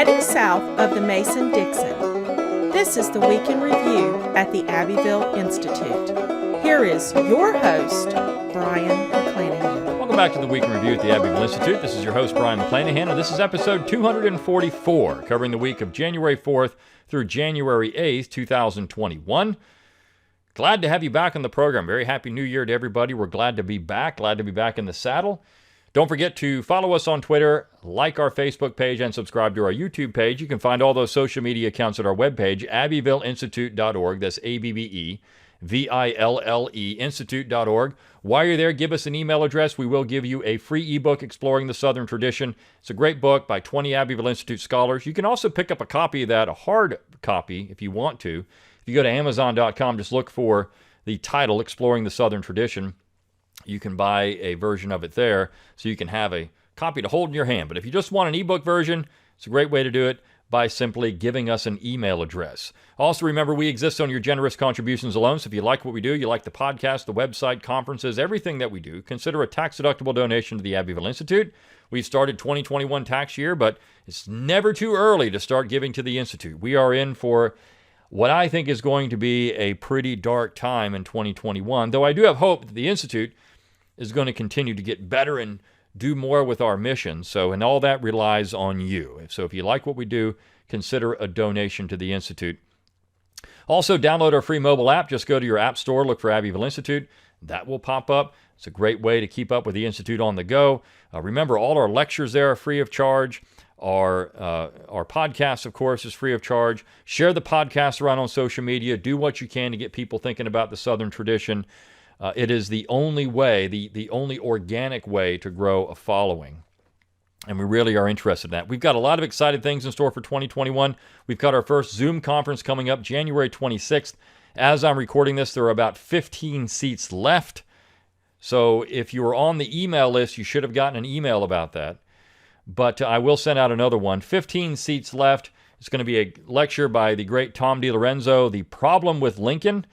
Heading south of the Mason-Dixon, this is the Week in Review at the Abbeville Institute. Here is your host, Brian McClanahan. Welcome back to the Week in Review at the Abbeville Institute. This is your host, Brian McClanahan, and this is episode 244, covering the week of January 4th through January 8th, 2021. Glad to have you back on the program. Very happy New Year to everybody. We're glad to be back in the saddle. Don't forget to follow us on Twitter, like our Facebook page, and subscribe to our YouTube page. You can find all those social media accounts at our webpage, abbevilleinstitute.org. That's ABBEVILLE, institute.org. While you're there, give us an email address. We will give you a free ebook, Exploring the Southern Tradition. It's a great book by 20 Abbeville Institute scholars. You can also pick up a copy of that, a hard copy, if you want to. If you go to Amazon.com, just look for the title, Exploring the Southern Tradition. You can buy a version of it there, so you can have a copy to hold in your hand. But if you just want an ebook version, it's a great way to do it by simply giving us an email address. Also, remember, we exist on your generous contributions alone, so if you like what we do, you like the podcast, the website, conferences, everything that we do, consider a tax-deductible donation to the Abbeville Institute. We've started 2021 tax year, but it's never too early to start giving to the Institute. We are in for what I think is going to be a pretty dark time in 2021, though I do have hope that the Institute is going to continue to get better and do more with our mission. And all that relies on you. So if you like what we do, consider a donation to the Institute. Also, download our free mobile app. Just go to your app store, look for Abbeville Institute. That will pop up. It's a great way to keep up with the Institute on the go. Remember, all our lectures there are free of charge. Our podcast, of course, is free of charge. Share the podcast around on social media. Do what you can to get people thinking about the Southern tradition. It is the only way, the only organic way to grow a following. And we really are interested in that. We've got a lot of exciting things in store for 2021. We've got our first Zoom conference coming up January 26th. As I'm recording this, there are about 15 seats left. So if you were on the email list, you should have gotten an email about that. But I will send out another one. 15 seats left. It's going to be a lecture by the great Tom DiLorenzo, The Problem with Lincoln.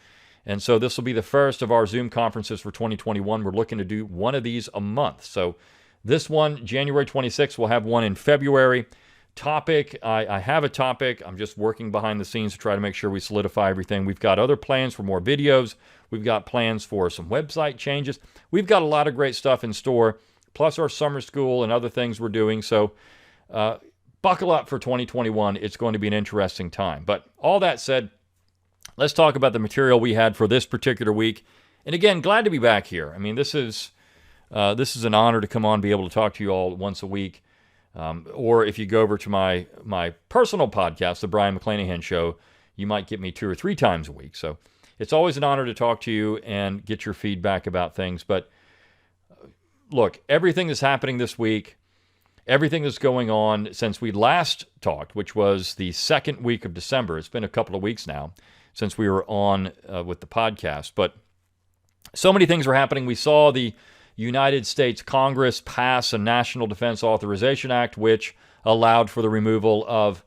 And so this will be the first of our Zoom conferences for 2021. We're looking to do one of these a month. So this one, January 26th, we'll have one in February. Topic, I have a topic. I'm just working behind the scenes to try to make sure we solidify everything. We've got other plans for more videos. We've got plans for some website changes. We've got a lot of great stuff in store, plus our summer school and other things we're doing. So buckle up for 2021. It's going to be an interesting time. But all that said, let's talk about the material we had for this particular week. And again, glad to be back here. I mean, this is an honor to come on and be able to talk to you all once a week. Or if you go over to my personal podcast, The Brian McClanahan Show, you might get me 2 or 3 times a week. So it's always an honor to talk to you and get your feedback about things. But look, everything that's happening this week, everything that's going on since we last talked, which was the second week of December. It's been a couple of weeks now since we were on with the podcast. But so many things are happening. We saw the United States Congress pass a National Defense Authorization Act, which allowed for the removal of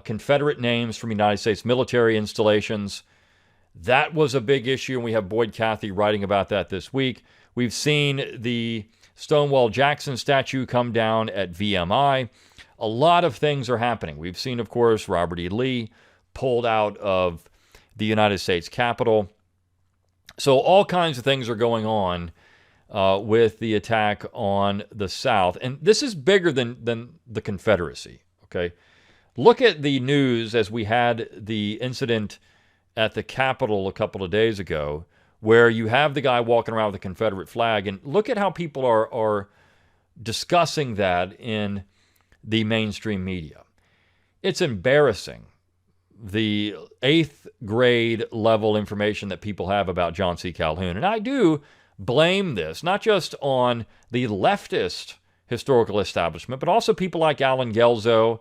Confederate names from United States military installations. That was a big issue, and we have Boyd Cathy writing about that this week. We've seen the Stonewall Jackson statue come down at VMI. A lot of things are happening. We've seen, of course, Robert E. Lee pulled out of the United States Capitol. So all kinds of things are going on with the attack on the South. And this is bigger than the Confederacy, okay? Look at the news as we had the incident at the Capitol a couple of days ago, where you have the guy walking around with a Confederate flag, and look at how people are discussing that in the mainstream media. It's embarrassing, the 8th grade level information that people have about John C. Calhoun. And I do blame this, not just on the leftist historical establishment, but also people like Alan Gelzo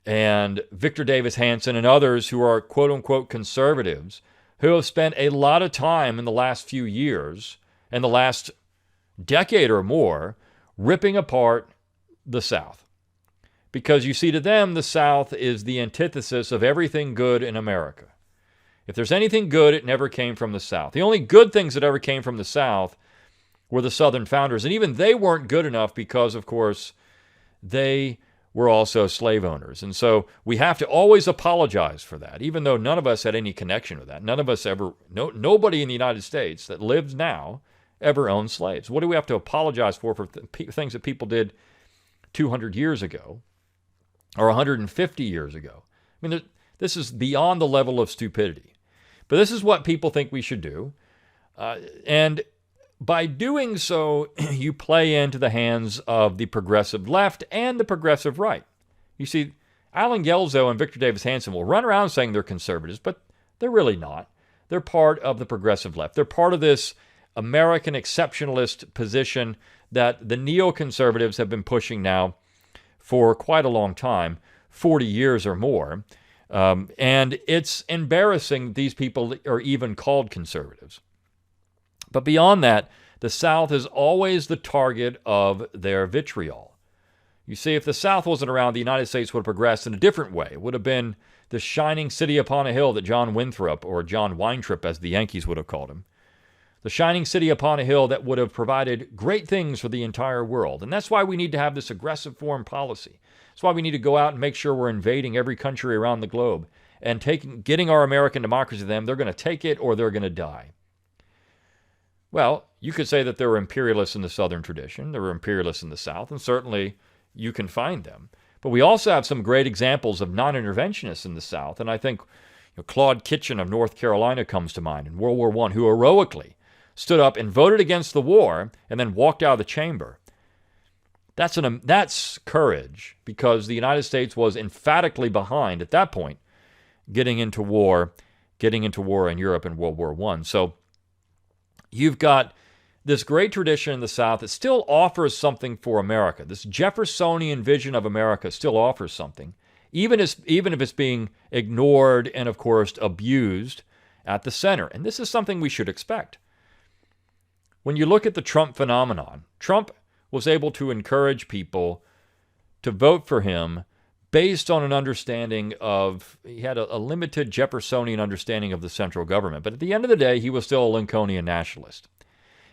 and Victor Davis Hanson and others who are quote-unquote conservatives, who have spent a lot of time in the last few years, and the last decade or more, ripping apart the South. Because you see, to them, the South is the antithesis of everything good in America. If there's anything good, it never came from the South. The only good things that ever came from the South were the Southern founders. And even they weren't good enough because, of course, they were also slave owners. And so we have to always apologize for that, even though none of us had any connection with that. None of us ever, nobody in the United States that lives now ever owned slaves. What do we have to apologize for things that people did 200 years ago or 150 years ago? I mean, this is beyond the level of stupidity. But this is what people think we should do. And by doing so, you play into the hands of the progressive left and the progressive right. You see, Alan Gelzo and Victor Davis Hanson will run around saying they're conservatives, but they're really not. They're part of the progressive left. They're part of this American exceptionalist position that the neoconservatives have been pushing now for quite a long time, 40 years or more. And it's embarrassing these people are even called conservatives. But beyond that, the South is always the target of their vitriol. You see, if the South wasn't around, the United States would have progressed in a different way. It would have been the shining city upon a hill that John Winthrop, or John Weintrop as the Yankees would have called him, the shining city upon a hill that would have provided great things for the entire world. And that's why we need to have this aggressive foreign policy. That's why we need to go out and make sure we're invading every country around the globe and getting our American democracy to them. They're going to take it or they're going to die. Well, you could say that there were imperialists in the Southern tradition, there were imperialists in the South, and certainly you can find them. But we also have some great examples of non-interventionists in the South, and I think Claude Kitchen of North Carolina comes to mind in World War I, who heroically stood up and voted against the war and then walked out of the chamber. That's courage, because the United States was emphatically behind at that point getting into war in Europe in World War I. So you've got this great tradition in the South that still offers something for America. This Jeffersonian vision of America still offers something, even if it's being ignored and, of course, abused at the center. And this is something we should expect. When you look at the Trump phenomenon, Trump was able to encourage people to vote for him based on an understanding of, he had a limited Jeffersonian understanding of the central government. But at the end of the day, he was still a Lincolnian nationalist.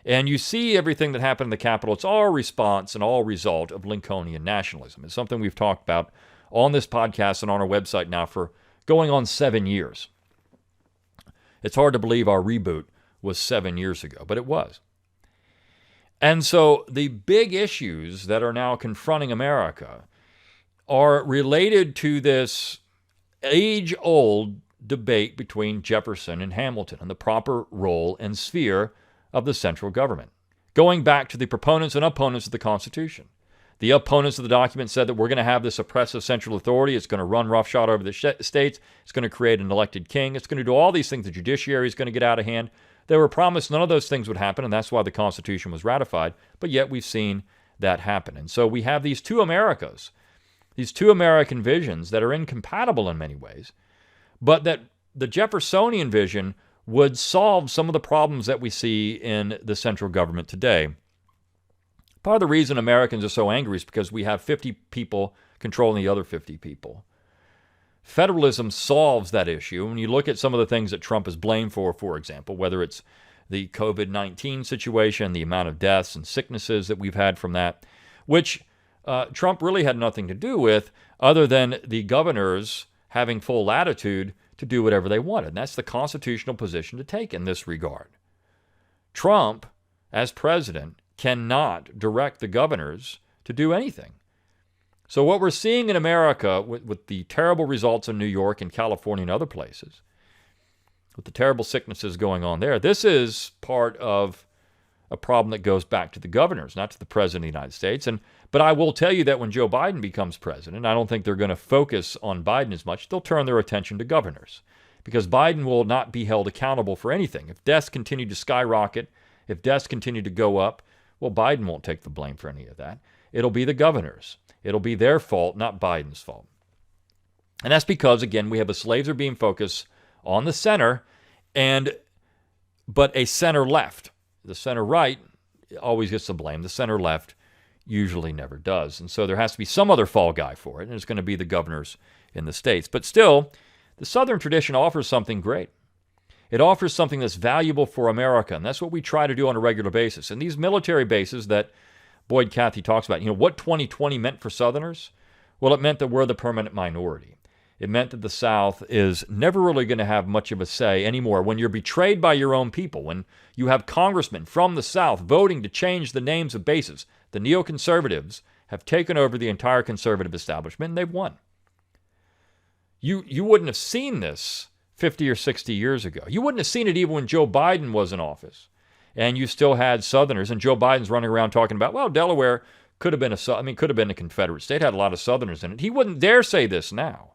And you see everything that happened in the Capitol, it's all a response and all result of Lincolnian nationalism. It's something we've talked about on this podcast and on our website now for going on 7 years. It's hard to believe our reboot was 7 years ago, but it was. And so the big issues that are now confronting America are related to this age-old debate between Jefferson and Hamilton and the proper role and sphere of the central government, going back to the proponents and opponents of the Constitution. The opponents of the document said that we're going to have this oppressive central authority. It's going to run roughshod over the states. It's going to create an elected king. It's going to do all these things. The judiciary is going to get out of hand. They were promised none of those things would happen, and that's why the Constitution was ratified. But yet we've seen that happen. And so we have these two Americas, these two American visions that are incompatible in many ways, but that the Jeffersonian vision would solve some of the problems that we see in the central government today. Part of the reason Americans are so angry is because we have 50 people controlling the other 50 people. Federalism solves that issue. When you look at some of the things that Trump is blamed for example, whether it's the COVID-19 situation, the amount of deaths and sicknesses that we've had from that, which Trump really had nothing to do with other than the governors having full latitude to do whatever they wanted. And that's the constitutional position to take in this regard. Trump, as president, cannot direct the governors to do anything. So what we're seeing in America with the terrible results in New York and California and other places, with the terrible sicknesses going on there, this is part of a problem that goes back to the governors, not to the president of the United States. But I will tell you that when Joe Biden becomes president, I don't think they're going to focus on Biden as much. They'll turn their attention to governors, because Biden will not be held accountable for anything. If deaths continue to skyrocket, if deaths continue to go up, well, Biden won't take the blame for any of that. It'll be the governors. It'll be their fault, not Biden's fault. And that's because, again, we have the slaves are being focused on the center, but a center left. The center right always gets the blame. The center left usually never does. And so there has to be some other fall guy for it, and it's going to be the governors in the states. But still, the Southern tradition offers something great. It offers something that's valuable for America, and that's what we try to do on a regular basis. And these military bases that Boyd Cathy talks about, what 2020 meant for Southerners? Well, it meant that we're the permanent minority. It meant that the South is never really going to have much of a say anymore when you're betrayed by your own people, when you have congressmen from the South voting to change the names of bases. The Neoconservatives have taken over the entire conservative establishment, and they've won. You wouldn't have seen this 50 or 60 years ago. You wouldn't have seen it even when Joe Biden was in office. And you still had Southerners, and Joe Biden's running around talking about, well, Delaware could have been a Confederate state, had a lot of Southerners in it. He wouldn't dare say this now.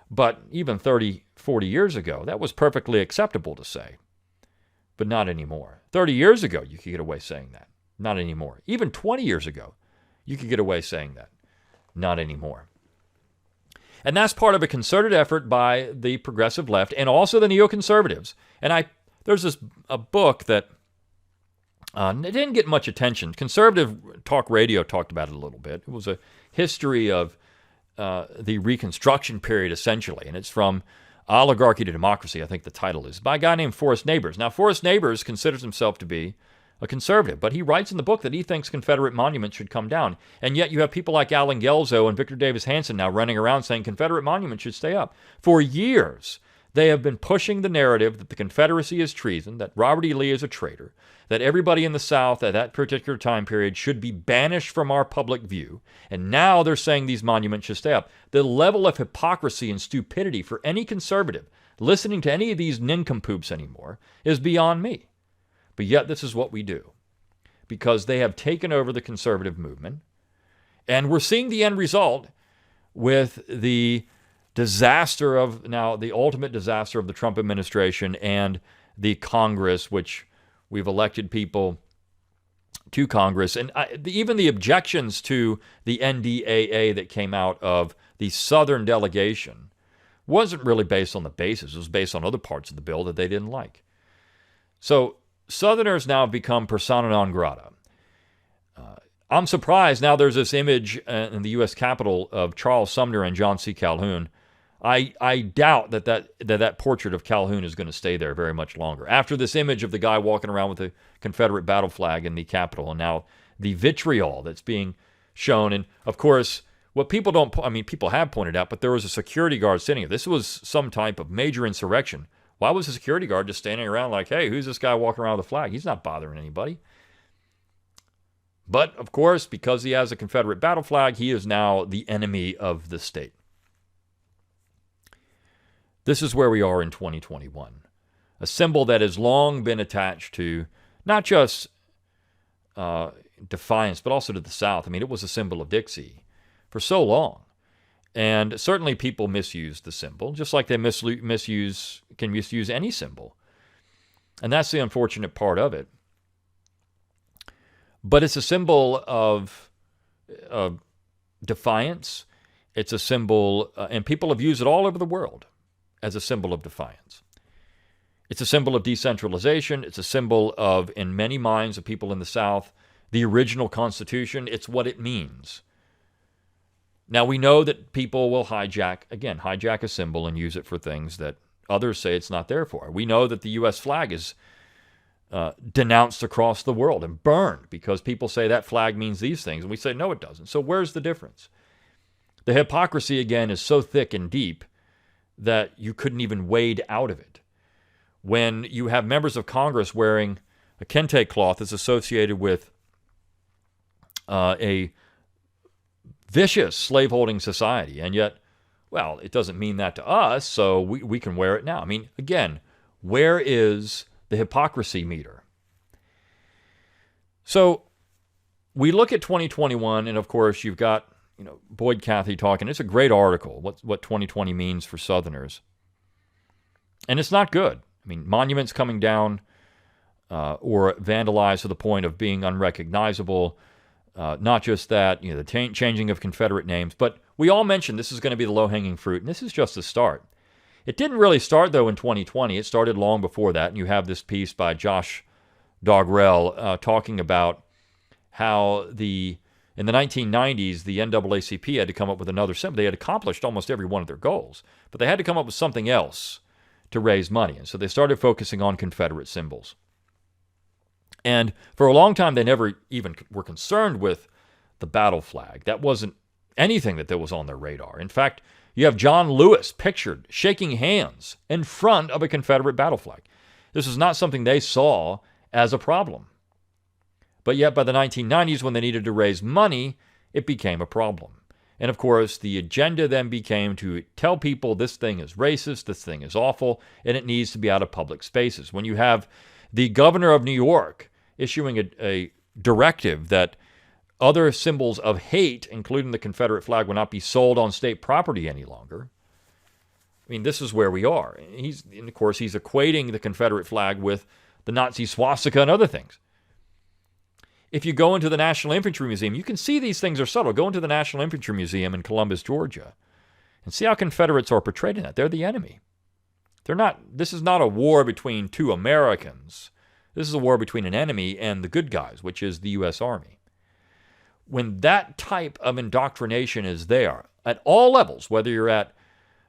But even 30, 40 years ago, that was perfectly acceptable to say. But not anymore. 30 years ago, you could get away saying that. Not anymore. Even 20 years ago, you could get away saying that. Not anymore. And that's part of a concerted effort by the progressive left and also the neoconservatives. And there's a book that it didn't get much attention. Conservative talk radio talked about it a little bit. It was a history of the Reconstruction period, essentially. And it's from Oligarchy to Democracy, I think the title is, by a guy named Forrest Neighbors. Now, Forrest Neighbors considers himself to be a conservative, but he writes in the book that he thinks Confederate monuments should come down. And yet you have people like Alan Gelzo and Victor Davis Hanson now running around saying Confederate monuments should stay up. For years, they have been pushing the narrative that the Confederacy is treason, that Robert E. Lee is a traitor, that everybody in the South at that particular time period should be banished from our public view. And now they're saying these monuments should stay up. The level of hypocrisy and stupidity for any conservative listening to any of these nincompoops anymore is beyond me. But yet this is what we do, because they have taken over the conservative movement, and we're seeing the end result with the disaster of, now the ultimate disaster of the Trump administration and the Congress, which we've elected people to Congress. And even the objections to the NDAA that came out of the Southern delegation wasn't really based on the basis. It was based on other parts of the bill that they didn't like. So Southerners now have become persona non grata. I'm surprised now there's this image in the U.S. Capitol of Charles Sumner and John C. Calhoun. I doubt that portrait of Calhoun is going to stay there very much longer. After this image of the guy walking around with the Confederate battle flag in the Capitol, and now the vitriol that's being shown. And of course, what people people have pointed out, but there was a security guard sitting here. This was some type of major insurrection. Why was the security guard just standing around like, hey, who's this guy walking around with a flag? He's not bothering anybody. But, of course, because he has a Confederate battle flag, he is now the enemy of the state. This is where we are in 2021. A symbol that has long been attached to not just defiance, but also to the South. I mean, it was a symbol of Dixie for so long. And certainly people misuse the symbol, just like they can misuse any symbol. And that's the unfortunate part of it. But it's a symbol of defiance. It's a symbol, and people have used it all over the world as a symbol of defiance. It's a symbol of decentralization. It's a symbol of, in many minds of people in the South, the original Constitution. It's what it means. Now, we know that people will hijack a symbol and use it for things that others say it's not there for. We know that the U.S. flag is denounced across the world and burned because people say that flag means these things, and we say, no, it doesn't. So where's the difference? The hypocrisy, again, is so thick and deep that you couldn't even wade out of it. When you have members of Congress wearing a kente cloth that's associated with a vicious slaveholding society, and yet, well, it doesn't mean that to us, so we can wear it now. I mean, again, where is the hypocrisy meter? So we look at 2021, and of course, you've got Boyd Cathy talking. It's a great article, what 2020 means for Southerners. And it's not good. I mean, monuments coming down or vandalized to the point of being unrecognizable. Not just that, the changing of Confederate names, but we all mentioned this is going to be the low-hanging fruit, and this is just the start. It didn't really start, though, in 2020. It started long before that, and you have this piece by Josh Dogrell talking about how in the 1990s, the NAACP had to come up with another symbol. They had accomplished almost every one of their goals, but they had to come up with something else to raise money, and so they started focusing on Confederate symbols. And for a long time, they never even were concerned with the battle flag. That wasn't anything that was on their radar. In fact, you have John Lewis pictured shaking hands in front of a Confederate battle flag. This is not something they saw as a problem. But yet by the 1990s, when they needed to raise money, it became a problem. And of course, the agenda then became to tell people this thing is racist, this thing is awful, and it needs to be out of public spaces. When you have the governor of New York issuing a directive that other symbols of hate, including the Confederate flag, will not be sold on state property any longer. I mean, this is where we are. And of course, he's equating the Confederate flag with the Nazi swastika and other things. If you go into the National Infantry Museum, you can see these things are subtle. Go into the National Infantry Museum in Columbus, Georgia, and see how Confederates are portrayed in that. They're the enemy. This is not a war between two Americans. This is a war between an enemy and the good guys, which is the U.S. Army. When that type of indoctrination is there at all levels, whether you're at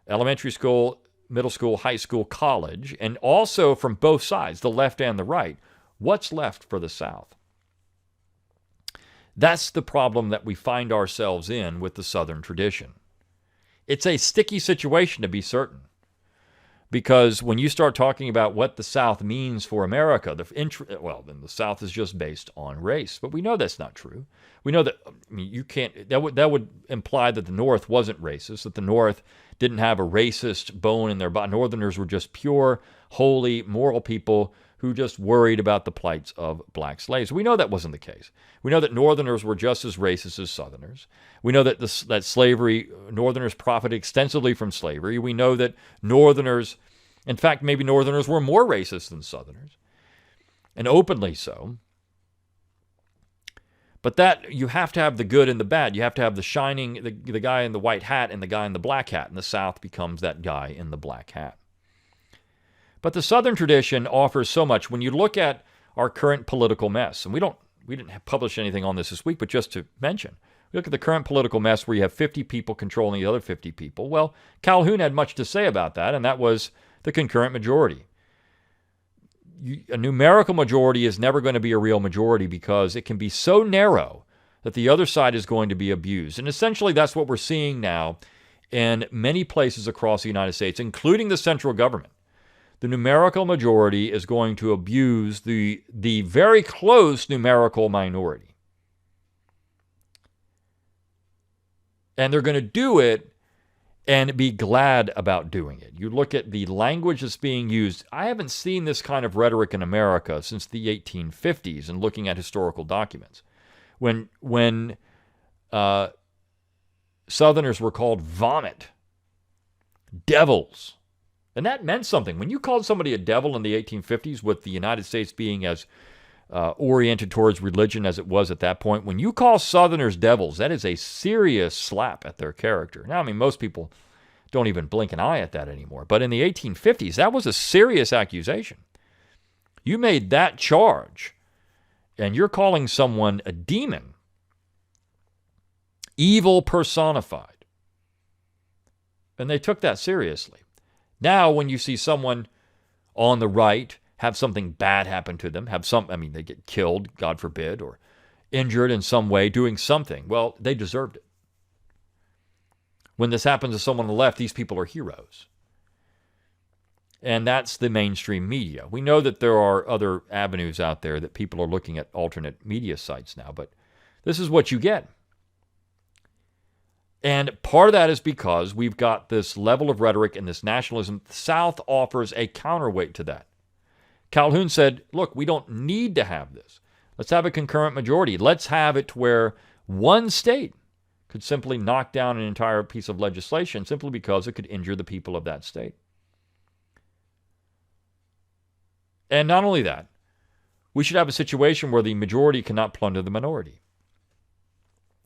elementary school, middle school, high school, college, and also from both sides, the left and the right, what's left for the South? That's the problem that we find ourselves in with the Southern tradition. It's a sticky situation, to be certain, because when you start talking about what the South means for America, then the South is just based on race. But we know that's not true. We know that you can't. That would imply that the North wasn't racist, that the North didn't have a racist bone in their body. Northerners were just pure, holy, moral people who just worried about the plights of black slaves. We know that wasn't the case. We know that Northerners were just as racist as Southerners. We know that that slavery, Northerners profited extensively from slavery. We know that Northerners, in fact, maybe Northerners were more racist than Southerners, and openly so. But that, you have to have the good and the bad. You have to have the shining, the guy in the white hat and the guy in the black hat, and the South becomes that guy in the black hat. But the Southern tradition offers so much. When you look at our current political mess, and we didn't publish anything on this week, but just to mention, we look at the current political mess where you have 50 people controlling the other 50 people. Well, Calhoun had much to say about that, and that was the concurrent majority. A numerical majority is never going to be a real majority because it can be so narrow that the other side is going to be abused. And essentially that's what we're seeing now in many places across the United States, including the central government. The numerical majority is going to abuse the very close numerical minority. And they're going to do it and be glad about doing it. You look at the language that's being used. I haven't seen this kind of rhetoric in America since the 1850s and looking at historical documents. When Southerners were called vomit, devils. And that meant something. When you called somebody a devil in the 1850s, with the United States being as oriented towards religion as it was at that point, when you call Southerners devils, that is a serious slap at their character. Now, I mean, most people don't even blink an eye at that anymore. But in the 1850s, that was a serious accusation. You made that charge, and you're calling someone a demon, evil personified. And they took that seriously. Now, when you see someone on the right have something bad happen to them, they get killed, God forbid, or injured in some way doing something, well, they deserved it. When this happens to someone on the left, these people are heroes. And that's the mainstream media. We know that there are other avenues out there that people are looking at alternate media sites now, but this is what you get. And part of that is because we've got this level of rhetoric and this nationalism. The South offers a counterweight to that. Calhoun said, look, we don't need to have this. Let's have a concurrent majority. Let's have it to where one state could simply knock down an entire piece of legislation simply because it could injure the people of that state. And not only that, we should have a situation where the majority cannot plunder the minority.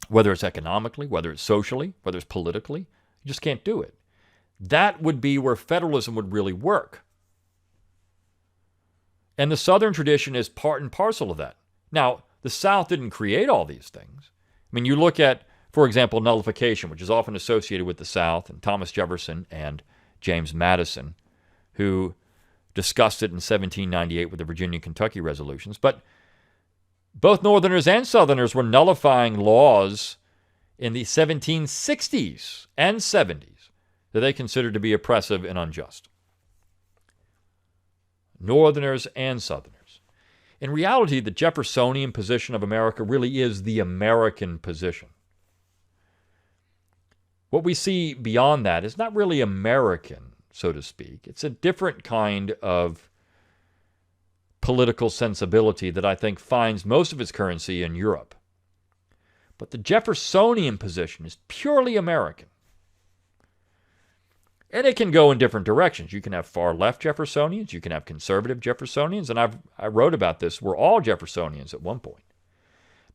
Whether it's economically, whether it's socially, whether it's politically, you just can't do it. That would be where federalism would really work. And the Southern tradition is part and parcel of that. Now, the South didn't create all these things. I mean, you look at, for example, nullification, which is often associated with the South, and Thomas Jefferson and James Madison, who discussed it in 1798 with the Virginia-Kentucky resolutions. But both Northerners and Southerners were nullifying laws in the 1760s and 70s that they considered to be oppressive and unjust. Northerners and Southerners. In reality, the Jeffersonian position of America really is the American position. What we see beyond that is not really American, so to speak. It's a different kind of political sensibility that I think finds most of its currency in Europe. But the Jeffersonian position is purely American. And it can go in different directions. You can have far-left Jeffersonians. You can have conservative Jeffersonians. And I wrote about this. We're all Jeffersonians at one point.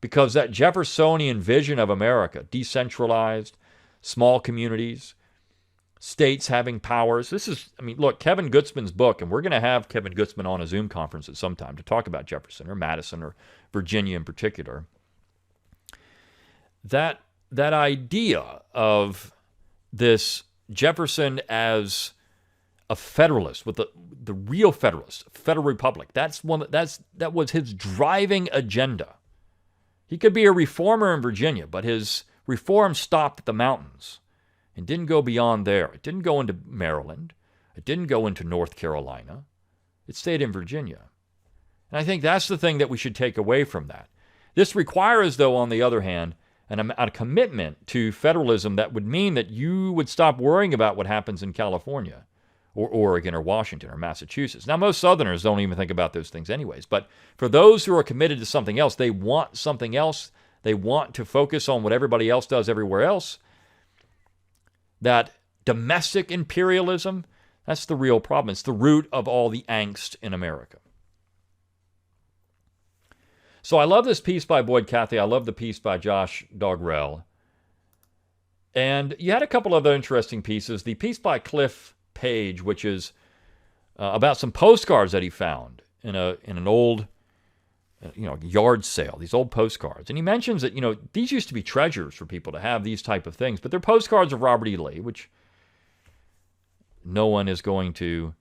Because that Jeffersonian vision of America, decentralized, small communities, states having powers. This is, look, Kevin Gutzman's book, and we're going to have Kevin Gutzman on a Zoom conference at some time to talk about Jefferson or Madison or Virginia in particular. That idea of this Jefferson as a federalist, with the real federalist, federal republic, that was his driving agenda. He could be a reformer in Virginia, but his reform stopped at the mountains and didn't go beyond there. It didn't go into Maryland. It didn't go into North Carolina. It stayed in Virginia. And I think that's the thing that we should take away from that. This requires, though, on the other hand, a commitment to federalism that would mean that you would stop worrying about what happens in California or Oregon or Washington or Massachusetts. Now, most Southerners don't even think about those things anyways. But for those who are committed to something else, they want something else. They want to focus on what everybody else does everywhere else. That domestic imperialism, that's the real problem. It's the root of all the angst in America. So I love this piece by Boyd Cathey. I love the piece by Josh Dogrell. And you had a couple other interesting pieces. The piece by Cliff Page, which is about some postcards that he found in an old yard sale, these old postcards. And he mentions that, these used to be treasures for people to have these type of things, but they're postcards of Robert E. Lee, which no one is going to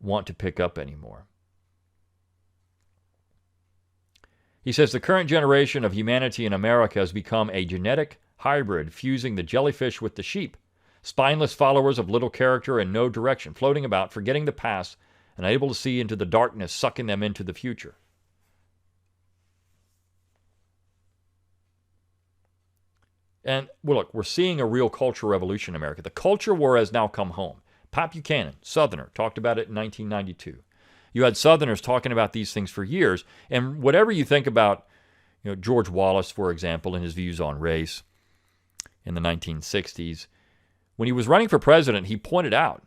want to pick up anymore. He says, the current generation of humanity in America has become a genetic hybrid, fusing the jellyfish with the sheep, spineless followers of little character and no direction, floating about, forgetting the past, and unable to see into the darkness, sucking them into the future. And look, we're seeing a real cultural revolution in America. The culture war has now come home. Pat Buchanan, Southerner, talked about it in 1992. You had Southerners talking about these things for years. And whatever you think about George Wallace, for example, and his views on race in the 1960s, when he was running for president, he pointed out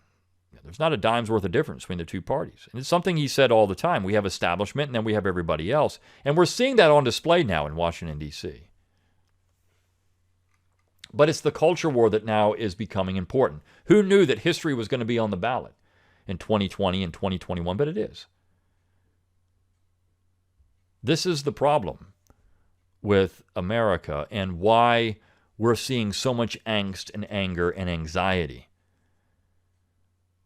there's not a dime's worth of difference between the two parties. And it's something he said all the time. We have establishment, and then we have everybody else. And we're seeing that on display now in Washington, D.C. But it's the culture war that now is becoming important. Who knew that history was going to be on the ballot in 2020 and 2021? But it is. This is the problem with America and why we're seeing so much angst and anger and anxiety.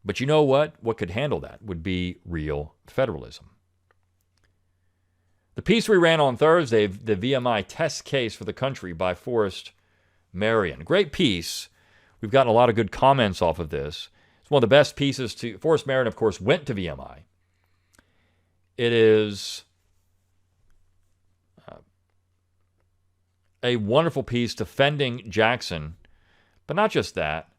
But you know what? What could handle that would be real federalism. The piece we ran on Thursday, the VMI test case for the country by Forrest Marion. Great piece. We've gotten a lot of good comments off of this. It's one of the best pieces to... Forrest Marion, of course, went to VMI. It is a wonderful piece defending Jackson, but not just that.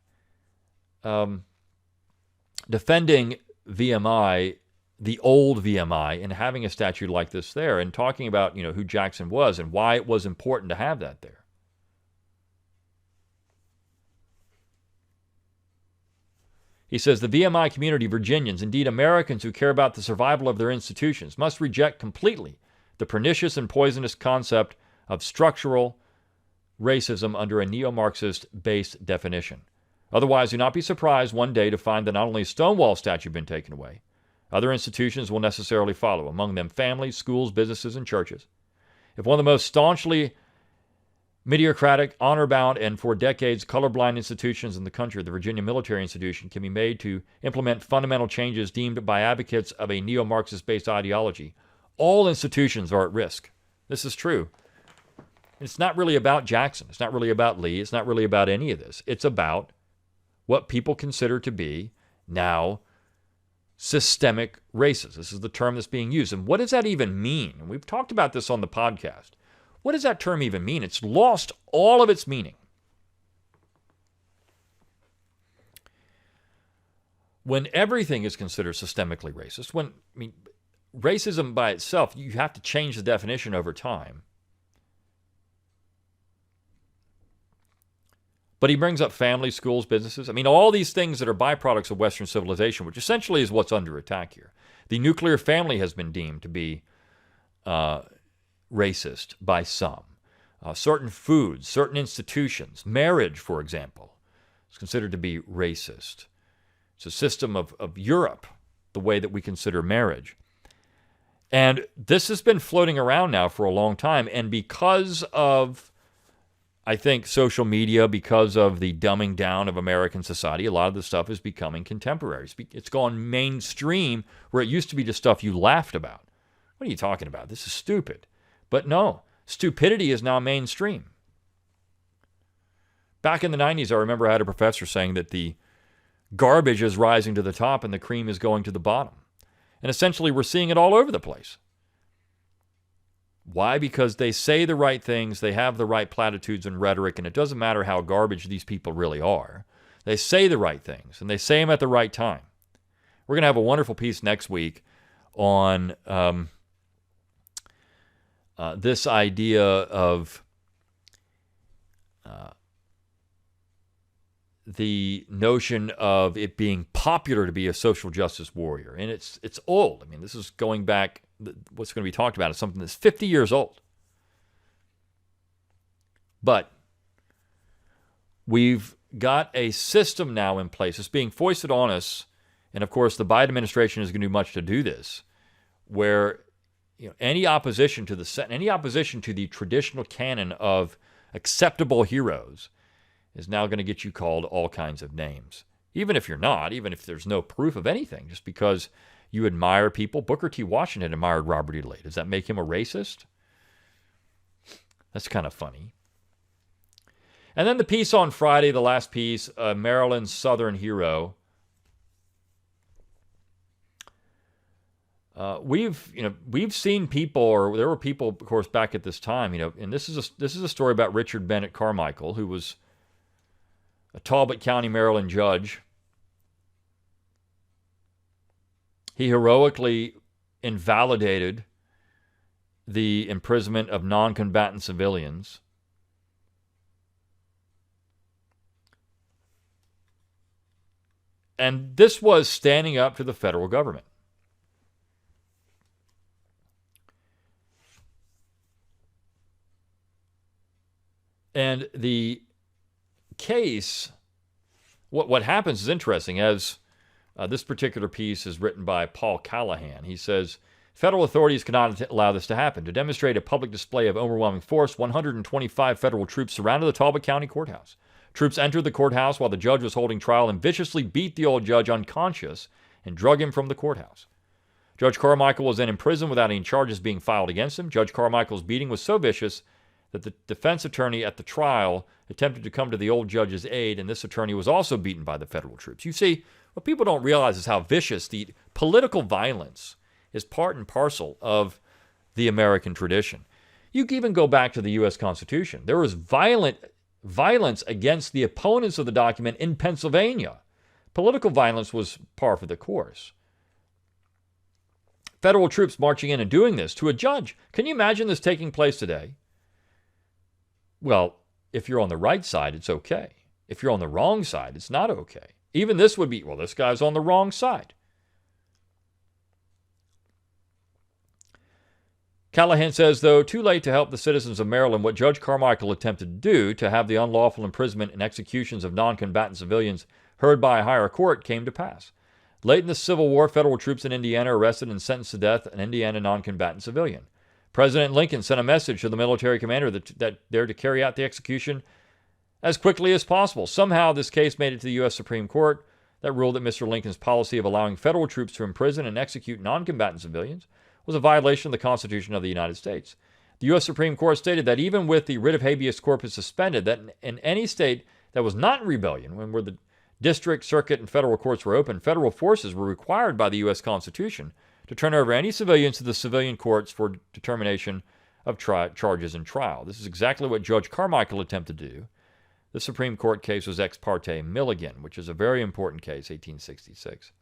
Defending VMI, the old VMI, and having a statue like this there, and talking about who Jackson was and why it was important to have that there. He says, the VMI community, Virginians, indeed Americans who care about the survival of their institutions, must reject completely the pernicious and poisonous concept of structural racism under a neo-Marxist-based definition. Otherwise, do not be surprised one day to find that not only a Stonewall statue has been taken away, other institutions will necessarily follow, among them families, schools, businesses, and churches. If one of the most staunchly mediocratic, honor-bound, and for decades colorblind institutions in the country, the Virginia Military Institution, can be made to implement fundamental changes deemed by advocates of a neo-Marxist-based ideology, all institutions are at risk. This is true. It's not really about Jackson. It's not really about Lee. It's not really about any of this. It's about what people consider to be now systemic racism. This is the term that's being used. And what does that even mean? And we've talked about this on the podcast. What does that term even mean? It's lost all of its meaning. When everything is considered systemically racist, racism by itself, you have to change the definition over time. But he brings up family, schools, businesses. All these things that are byproducts of Western civilization, which essentially is what's under attack here. The nuclear family has been deemed to be racist by some. Certain foods, certain institutions, marriage, for example, is considered to be racist. It's a system of Europe, the way that we consider marriage. And this has been floating around now for a long time. And because of, I think, social media, because of the dumbing down of American society, a lot of this stuff is becoming contemporary. It's gone mainstream where it used to be just stuff you laughed about. What are you talking about? This is stupid. But no, stupidity is now mainstream. Back in the 90s, I remember I had a professor saying that the garbage is rising to the top and the cream is going to the bottom. And essentially, we're seeing it all over the place. Why? Because they say the right things, they have the right platitudes and rhetoric, and it doesn't matter how garbage these people really are. They say the right things, and they say them at the right time. We're going to have a wonderful piece next week on this idea of the notion of it being popular to be a social justice warrior. And it's old. This is going back, what's going to be talked about is something that's 50 years old. But we've got a system now in place. It's being foisted on us. And of course, the Biden administration is going to do much to do this, where any opposition to the traditional canon of acceptable heroes is now going to get you called all kinds of names. Even if you're not, even if there's no proof of anything, just because you admire people. Booker T. Washington admired Robert E. Lee. Does that make him a racist? That's kind of funny. And then the piece on Friday, the last piece, Maryland's Southern hero. We've seen people, or there were people, of course, back at this time, and this is a story about Richard Bennett Carmichael, who was a Talbot County, Maryland judge. He heroically invalidated the imprisonment of non-combatant civilians. And this was standing up to the federal government. And the case, what happens is interesting. As this particular piece is written by Paul Callahan. He says, federal authorities cannot allow this to happen. To demonstrate a public display of overwhelming force, 125 federal troops surrounded the Talbot County Courthouse. Troops entered the courthouse while the judge was holding trial and viciously beat the old judge unconscious and drug him from the courthouse. Judge Carmichael was then in prison without any charges being filed against him. Judge Carmichael's beating was so vicious that the defense attorney at the trial attempted to come to the old judge's aid, and this attorney was also beaten by the federal troops. You see, what people don't realize is how vicious the political violence is part and parcel of the American tradition. You can even go back to the U.S. Constitution. There was violence against the opponents of the document in Pennsylvania. Political violence was par for the course. Federal troops marching in and doing this to a judge. Can you imagine this taking place today? Well, if you're on the right side, it's okay. If you're on the wrong side, it's not okay. Even this would be, well, this guy's on the wrong side. Callahan says, though, too late to help the citizens of Maryland, what Judge Carmichael attempted to do to have the unlawful imprisonment and executions of non-combatant civilians heard by a higher court came to pass. Late in the Civil War, federal troops in Indiana arrested and sentenced to death an Indiana non-combatant civilian. President Lincoln sent a message to the military commander that they're to carry out the execution as quickly as possible. Somehow this case made it to the U.S. Supreme Court that ruled that Mr. Lincoln's policy of allowing federal troops to imprison and execute non-combatant civilians was a violation of the Constitution of the United States. The U.S. Supreme Court stated that even with the writ of habeas corpus suspended, that in any state that was not in rebellion, where the district, circuit, and federal courts were open, federal forces were required by the U.S. Constitution to turn over any civilians to the civilian courts for determination of charges and trial. This is exactly what Judge Carmichael attempted to do. The Supreme Court case was Ex parte Milligan, which is a very important case, 1866.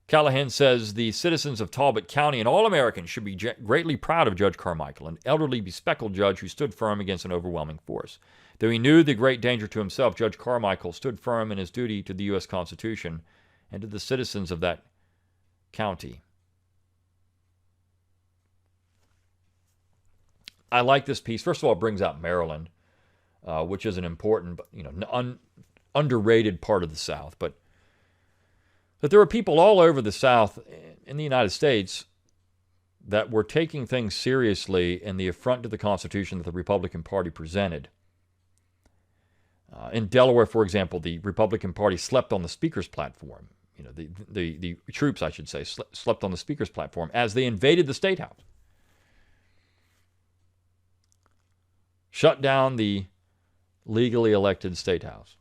Callahan says the citizens of Talbot County and all Americans should be greatly proud of Judge Carmichael, an elderly, bespectacled judge who stood firm against an overwhelming force. Though he knew the great danger to himself, Judge Carmichael stood firm in his duty to the U.S. Constitution and to the citizens of that county. I like this piece. First of all, it brings out Maryland, which is an important, underrated part of the South. But there were people all over the South in the United States that were taking things seriously in the affront to the Constitution that the Republican Party presented. In Delaware, for example, the Republican Party slept on the Speaker's platform. The troops, I should say, slept on the Speaker's platform as they invaded the State House. Shut down the legally elected State House.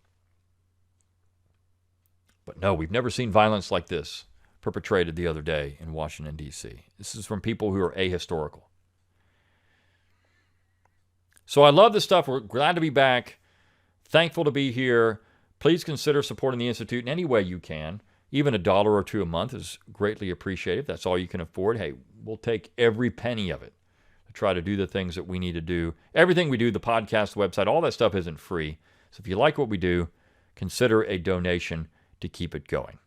But no, we've never seen violence like this perpetrated the other day in Washington, D.C. This is from people who are ahistorical. So I love this stuff. We're glad to be back. Thankful to be here. Please consider supporting the Institute in any way you can. Even $1 or $2 a month is greatly appreciated. If that's all you can afford, hey, we'll take every penny of it to try to do the things that we need to do. Everything we do, the podcast, the website, all that stuff isn't free. So if you like what we do, consider a donation to keep it going.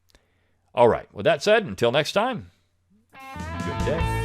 All right. With that said, until next time, good day.